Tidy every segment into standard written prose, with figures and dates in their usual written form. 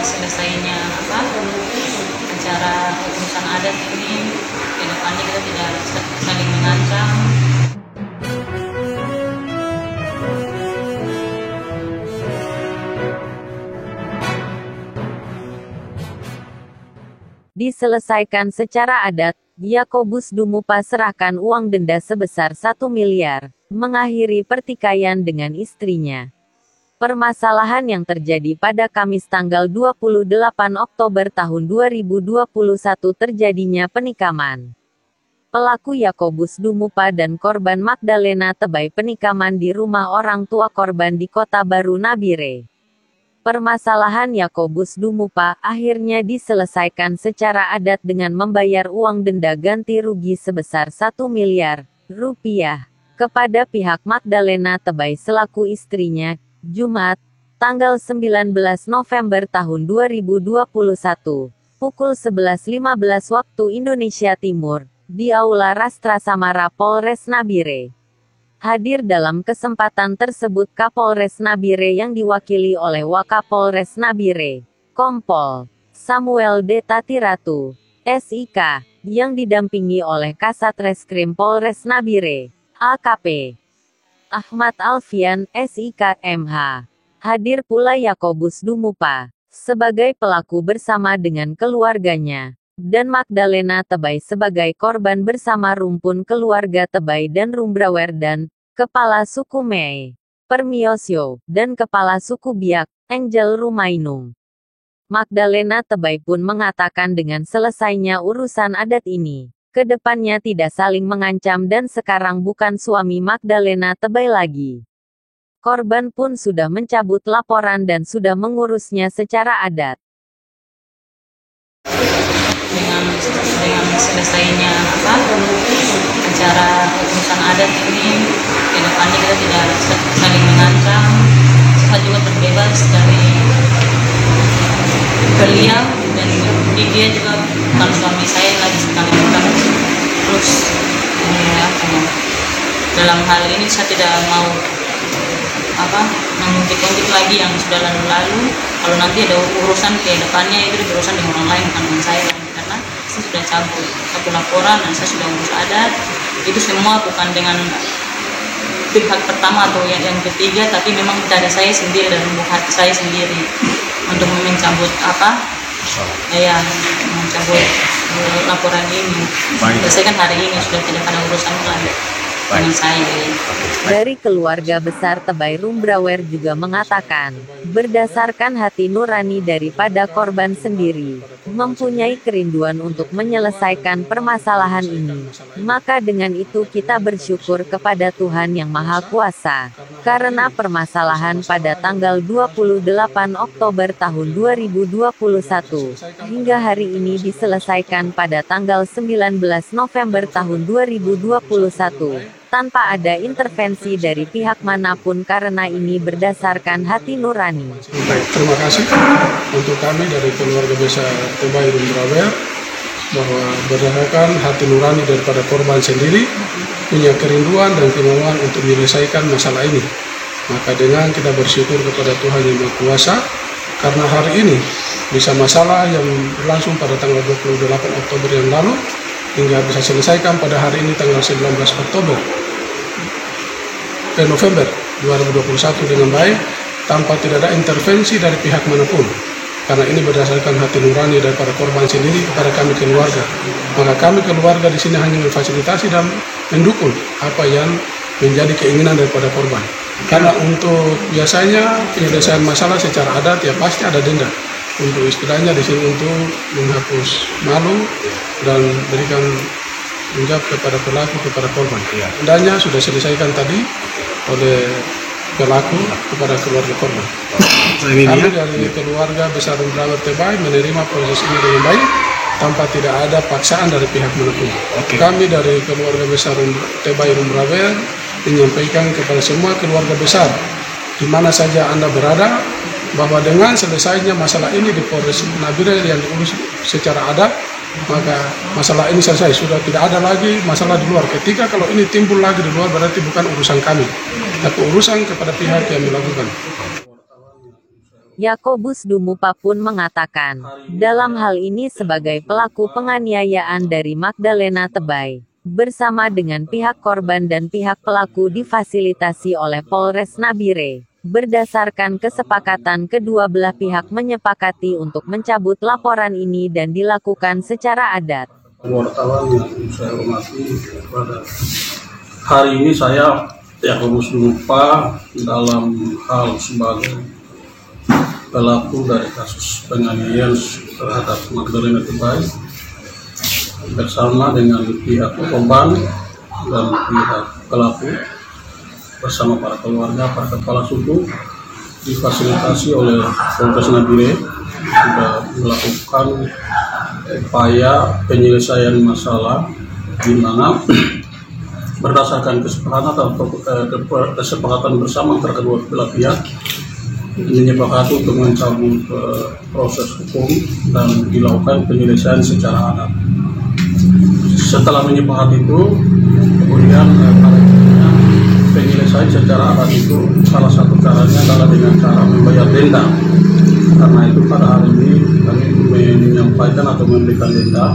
selesainya acara urusan adat ini, ke depannya kita tidak saling mengancam. Diselesaikan secara adat, Yakobus Dumupa serahkan uang denda sebesar 1 miliar, mengakhiri pertikaian dengan istrinya. Permasalahan yang terjadi pada Kamis tanggal 28 Oktober tahun 2021 terjadinya penikaman. Pelaku Yakobus Dumupa dan korban Magdalena Tebay penikaman di rumah orang tua korban di Kota Baru Nabire. Permasalahan Yakobus Dumupa akhirnya diselesaikan secara adat dengan membayar uang denda ganti rugi sebesar 1 miliar rupiah kepada pihak Magdalena Tebay selaku istrinya, Jumat, tanggal 19 November tahun 2021, pukul 11.15 waktu Indonesia Timur, di Aula Rastra Samara Polres Nabire. Hadir dalam kesempatan tersebut Kapolres Nabire yang diwakili oleh Wakapolres Nabire, Kompol Samuel D. Tatiratu, SIK, yang didampingi oleh Kasat Reskrim Polres Nabire, AKP Ahmad Alfian, SIK, MH. Hadir pula Yakobus Dumupa, sebagai pelaku bersama dengan keluarganya, dan Magdalena Tebay sebagai korban bersama rumpun keluarga Tebay dan Rumbrawer dan Kepala Suku Mei, Permiosyo, dan Kepala Suku Biak, Angel Rumainung. Magdalena Tebay pun mengatakan dengan selesainya urusan adat ini, kedepannya tidak saling mengancam dan sekarang bukan suami Magdalena Tebay lagi. Korban pun sudah mencabut laporan dan sudah mengurusnya secara adat. Dengan selesainya acara urusan adat ini, ke depannya kita tidak saling mengancam. Saya juga terbebas dari beliau dan dia juga bukan suami saya lagi sekali bukan. Terus dalam hal ini saya tidak mau mengungkit-ungkit lagi yang sudah lalu-lalu. Kalau nanti ada urusan ke depannya itu berurusan dengan orang lain bukan dengan saya lagi, karena saya sudah cabut satu laporan dan saya sudah urus adat. Itu semua bukan dengan pihak pertama atau yang ketiga, tapi memang dari saya sendiri dan hati saya sendiri untuk mencabut mencabut laporan ini. Selesaikan hari ini, sudah tidak ada urusan lagi dengan saya. Dari keluarga besar Tebay Rumbrawer juga mengatakan, berdasarkan hati nurani daripada korban sendiri, mempunyai kerinduan untuk menyelesaikan permasalahan ini. Maka dengan itu kita bersyukur kepada Tuhan Yang Maha Kuasa, karena permasalahan pada tanggal 28 Oktober tahun 2021, hingga hari ini diselesaikan pada tanggal 19 November tahun 2021. Tanpa ada intervensi dari pihak manapun karena ini berdasarkan hati nurani. Baik, terima kasih untuk kami dari keluarga besar Tebay Rumbrawer bahwa berdasarkan hati nurani daripada korban sendiri punya kerinduan dan kemauan untuk menyelesaikan masalah ini. Maka dengan kita bersyukur kepada Tuhan Yang Maha Kuasa karena hari ini bisa masalah yang berlangsung pada tanggal 28 Oktober yang lalu hingga bisa selesaikan pada hari ini tanggal 19 November 2021 dengan baik tanpa tidak ada intervensi dari pihak manapun, karena ini berdasarkan hati nurani daripada korban sendiri kepada kami keluarga. Maka kami keluarga di sini hanya memfasilitasi dan mendukung apa yang menjadi keinginan daripada korban. Karena untuk biasanya penyelesaian masalah secara adat ya pasti ada denda. Untuk istilahnya di sini untuk menghapus malu dan berikan menjawab kepada pelaku kepada korban. Dendanya sudah selesaikan tadi oleh pelaku kepada keluarga korban. Kami dari keluarga besar Rumbrawer Tebay menerima proses ini dengan baik tanpa tidak ada paksaan dari pihak manapun. Kami dari keluarga besar Tebay Rumbrawer menyampaikan kepada semua keluarga besar di mana saja Anda berada bahwa dengan selesainya masalah ini di Polres Nabire yang diurus secara adat, maka masalah ini selesai, sudah tidak ada lagi masalah di luar. Ketika kalau ini timbul lagi di luar berarti bukan urusan kami, tapi urusan kepada pihak yang melakukan. Yakobus Dumupa pun mengatakan, dalam hal ini sebagai pelaku penganiayaan dari Magdalena Tebay, bersama dengan pihak korban dan pihak pelaku difasilitasi oleh Polres Nabire. Berdasarkan kesepakatan kedua belah pihak menyepakati untuk mencabut laporan ini dan dilakukan secara adat. Wartawan yang saya hormati, pada hari ini saya Yakobus Dumupa dalam hal sebagai pelaku dari kasus penganiayaan terhadap Magdalena Tebay bersama dengan pihak korban dan pihak pelaku bersama para keluarga, para kepala suku difasilitasi oleh Polres Nabire sudah melakukan upaya penyelesaian masalah di mana berdasarkan kesepakatan bersama antara kedua belah pihak menyepakati untuk mencabut proses hukum dan dilakukan penyelesaian secara adat. Setelah menyepakati itu, kemudian penyelesaian secara adat itu salah satu caranya adalah dengan cara membayar denda. Karena itu pada hari ini kami menyampaikan atau memberikan denda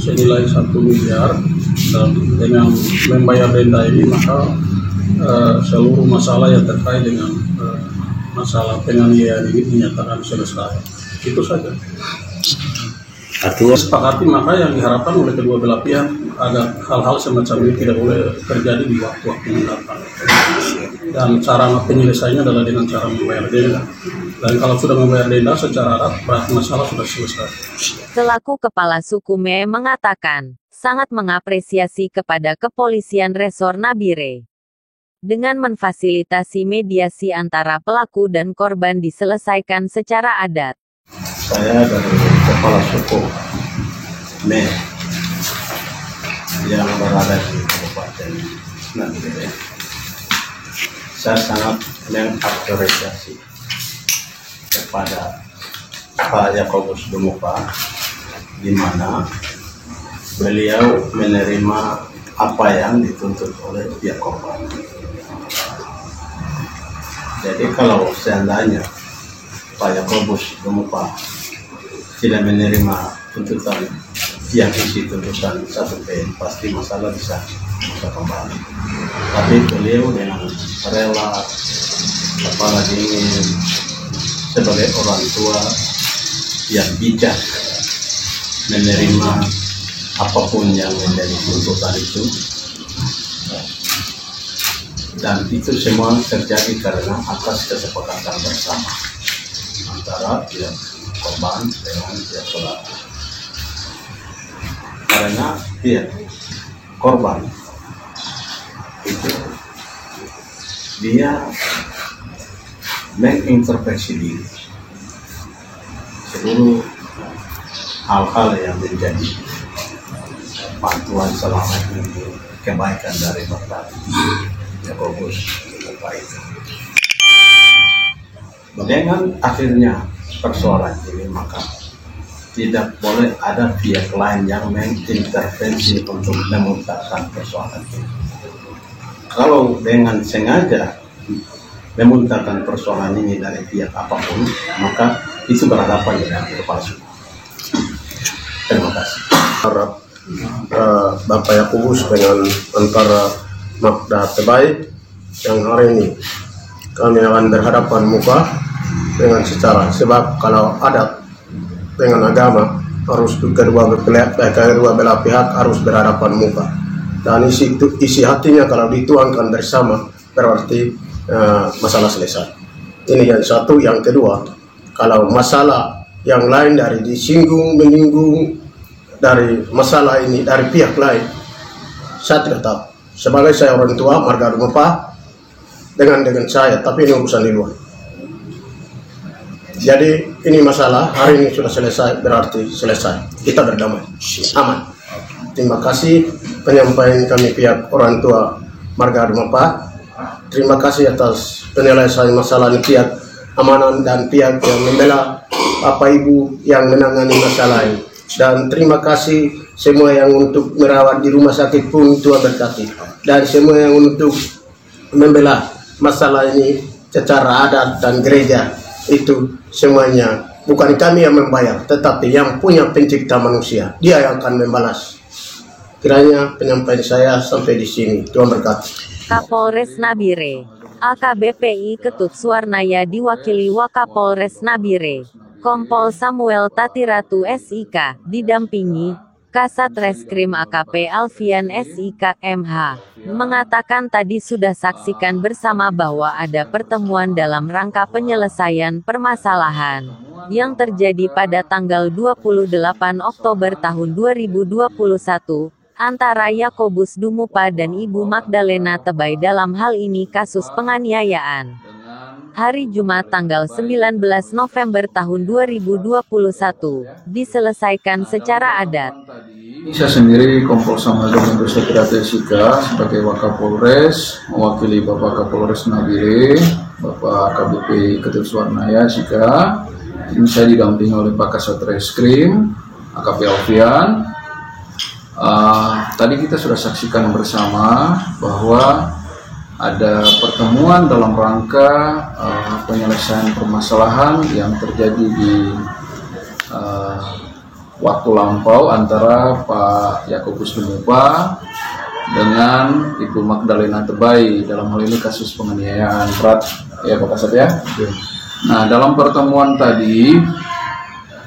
senilai 1 miliar, dan dengan membayar denda ini maka seluruh masalah yang terkait dengan masalah penganiayaan ini dinyatakan selesai. Itu saja. Artinya sepakati maka yang diharapkan oleh kedua belah pihak agar hal-hal semacam ini tidak boleh terjadi di waktu-waktu mendatang. Dan cara penyelesaiannya adalah dengan cara membayar denda. Dan kalau sudah membayar denda secara adat, berarti masalah sudah selesai. Selaku Kepala Suku Me mengatakan, sangat mengapresiasi kepada Kepolisian Resor Nabire. Dengan memfasilitasi mediasi antara pelaku dan korban diselesaikan secara adat. Saya dari Kepala Suku Me yang berada di Kabupaten Nabire. Saya sangat mengapresiasi kepada Pak Yakobus Dumupa, di mana beliau menerima apa yang dituntut oleh pihak korban. Jadi kalau seandainya Pak Yakobus Dumupa tidak menerima tuntutan yang isi tuntutan 1P, pasti masalah bisa kembali. Tapi beliau dengan rela, kepala dingin, sebagai orang tua yang bijak menerima apapun yang menjadi tuntutan itu, dan itu semua terjadi karena atas kesepakatan bersama antara pihak korban dengan pihak pelaku. Karena pihak korban itu dia mengintervensi diri seluruh hal-hal yang menjadi bantuan selama ini, kebaikan dari Bapak Yakobus Dumupa itu. Dengan akhirnya persoalan ini, maka tidak boleh ada pihak lain yang mengintervensi untuk memutuskan persoalan ini. Kalau dengan sengaja memutuskan persoalan ini dari pihak apapun, maka itu berhadapan dengan kepala suku. Terima kasih. Bapak Yakobus dengan antara Magda Tebay yang hari ini kami akan berhadapan muka dengan secara, sebab kalau adat dengan agama harus kedua belah pihak harus berhadapan muka, dan isi hatinya kalau dituangkan bersama berarti masalah selesai. Ini yang satu. Yang kedua, kalau masalah yang lain dari menyinggung dari masalah ini dari pihak lain, saya tidak tahu. Sebagai saya orang tua marga Dumupa dengan saya, tapi ini urusan di luar. Jadi ini masalah hari ini sudah selesai, berarti selesai. Kita berdamai, aman. Terima kasih penyampaian kami pihak orang tua marga Dumupa. Terima kasih atas penyelesaian masalah ini pihak amanan dan pihak yang membela Bapak Ibu yang menangani masalah ini. Dan terima kasih semua yang untuk merawat di rumah sakit pun Tuhan berkati. Dan semua yang untuk membela masalah ini secara adat dan gereja itu semuanya bukan kami yang membayar, tetapi yang punya pencipta manusia, dia yang akan membalas. Kiranya penyampaian saya sampai di sini. Tuhan berkati. Kapolres Nabire, AKBP Ketut Suwarnaya diwakili Wakapolres Nabire, Kompol Samuel Tatiratu SIK, didampingi Kasat Reskrim AKP Alfian SIK MH, mengatakan tadi sudah saksikan bersama bahwa ada pertemuan dalam rangka penyelesaian permasalahan yang terjadi pada tanggal 28 Oktober tahun 2021 antara Yakobus Dumupa dan Ibu Magdalena Tebay dalam hal ini kasus penganiayaan. Hari Jumat tanggal 19 November tahun 2021 diselesaikan secara adat. Saya sendiri Kompol Samuel Domingo Sekretariat SIK sebagai Wakapolres mewakili Bapak Kapolres Nabire, Bapak AKBP Ketut Suwarnaya SIK. Ini saya didampingi oleh Pak Kasat Reskrim AKP Alfian. Tadi kita sudah saksikan bersama bahwa ada pertemuan dalam rangka penyelesaian permasalahan yang terjadi di waktu lampau antara Pak Yakobus Dumupa dengan Ibu Magdalena Tebay dalam hal ini kasus penganiayaan berat ya Pak Kasat ya. Nah, dalam pertemuan tadi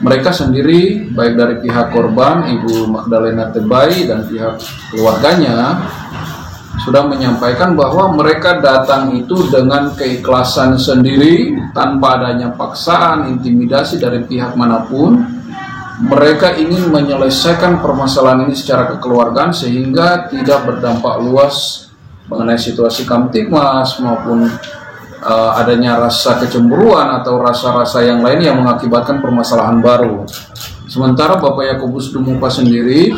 mereka sendiri baik dari pihak korban Ibu Magdalena Tebay dan pihak keluarganya sudah menyampaikan bahwa mereka datang itu dengan keikhlasan sendiri tanpa adanya paksaan, intimidasi dari pihak manapun. Mereka ingin menyelesaikan permasalahan ini secara kekeluargaan sehingga tidak berdampak luas mengenai situasi Kamtibmas maupun adanya rasa kecemburuan atau rasa-rasa yang lain yang mengakibatkan permasalahan baru. Sementara Bapak Yakobus Dumupa sendiri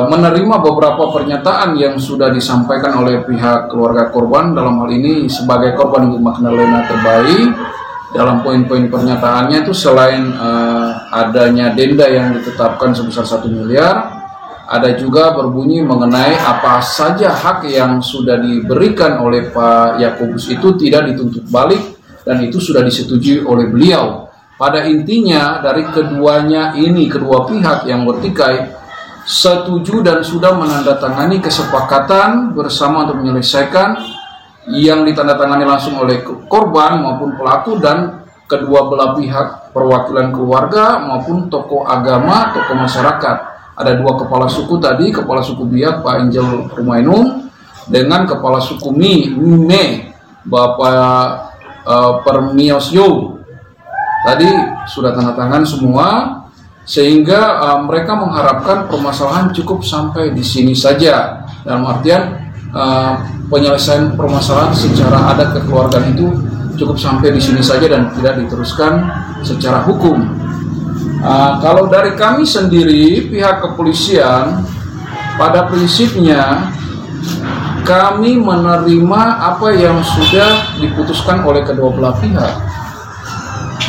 menerima beberapa pernyataan yang sudah disampaikan oleh pihak keluarga korban, dalam hal ini sebagai korban Ibu Magdalena Tebay. Dalam poin-poin pernyataannya itu selain adanya denda yang ditetapkan sebesar 1 miliar, ada juga berbunyi mengenai apa saja hak yang sudah diberikan oleh Pak Yakobus itu tidak dituntut balik dan itu sudah disetujui oleh beliau. Pada intinya dari keduanya ini, kedua pihak yang bertikai setuju dan sudah menandatangani kesepakatan bersama untuk menyelesaikan yang ditandatangani langsung oleh korban maupun pelaku dan kedua belah pihak, perwakilan keluarga maupun tokoh agama, tokoh masyarakat. Ada 2 kepala suku tadi, kepala suku Biak Pak Angel Rumainung dengan kepala suku Mime Bapak Permiosyo. Tadi sudah tanda tangan semua. Sehingga mereka mengharapkan permasalahan cukup sampai di sini saja. Dalam artian penyelesaian permasalahan secara adat kekeluargaan itu cukup sampai di sini saja dan tidak diteruskan secara hukum. Kalau dari kami sendiri, pihak kepolisian, pada prinsipnya kami menerima apa yang sudah diputuskan oleh kedua belah pihak.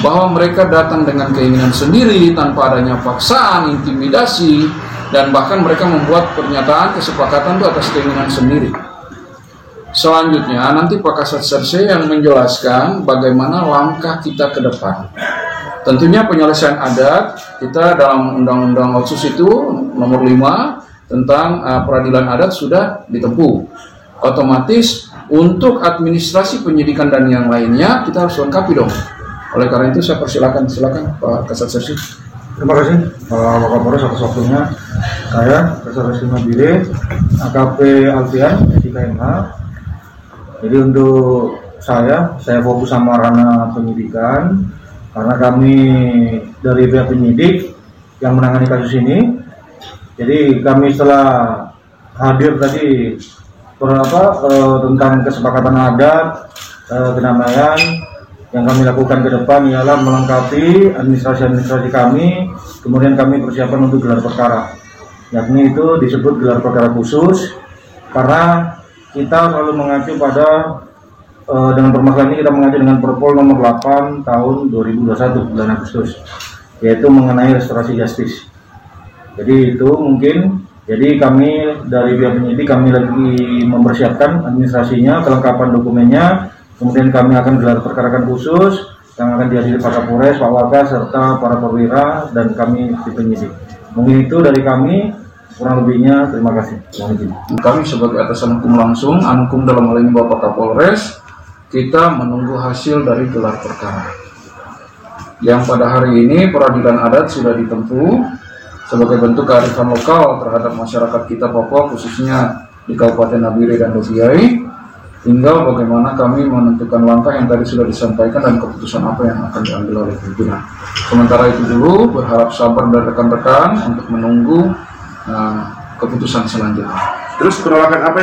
Bahwa mereka datang dengan keinginan sendiri tanpa adanya paksaan, intimidasi, dan bahkan mereka membuat pernyataan kesepakatan itu atas keinginan sendiri. Selanjutnya nanti Pak Kasat Serse yang menjelaskan bagaimana langkah kita ke depan. Tentunya penyelesaian adat kita dalam Undang-Undang Otsus itu nomor 5 tentang peradilan adat sudah ditempuh. Otomatis untuk administrasi penyidikan dan yang lainnya kita harus lengkapi dong. Oleh karena itu saya silakan Pak Kasat Serse. Terima kasih Pak Wakapolres atas waktunya. Saya Kasat Reskrim Nabire, AKP Alfian SIKMH. Jadi untuk saya fokus sama ranah penyidikan karena kami dari pihak penyidik yang menangani kasus ini. Jadi kami setelah hadir tadi tentang kesepakatan adat, kedamaian. Yang kami lakukan ke depan ialah melengkapi administrasi kami, kemudian kami persiapan untuk gelar perkara. Yakni itu disebut gelar perkara khusus, karena kita selalu mengacu pada, dengan permasalahan ini kita mengacu dengan Perpol nomor 8 tahun 2021 bulan Agustus, yaitu mengenai restorasi justice. Jadi itu mungkin, jadi kami dari pihak penyidik kami lagi mempersiapkan administrasinya, kelengkapan dokumennya. Kemudian kami akan gelar perkarakan khusus yang akan dihadiri Pak Kapolres, Pak Wakil, serta para perwira dan kami di penyidik. Mungkin itu dari kami, kurang lebihnya terima kasih. Kami sebagai atasan hukum langsung, Ankum dalam hal ini Bapak Kapolres, kita menunggu hasil dari gelar perkara. Yang pada hari ini peradilan adat sudah ditempuh sebagai bentuk kearifan lokal terhadap masyarakat kita Papua, khususnya di Kabupaten Nabire dan Doviai. Tinggal bagaimana kami menentukan langkah yang tadi sudah disampaikan dan keputusan apa yang akan diambil oleh pimpinan. Sementara itu dulu, berharap sabar dari rekan-rekan untuk menunggu keputusan selanjutnya. Terus penolakan apa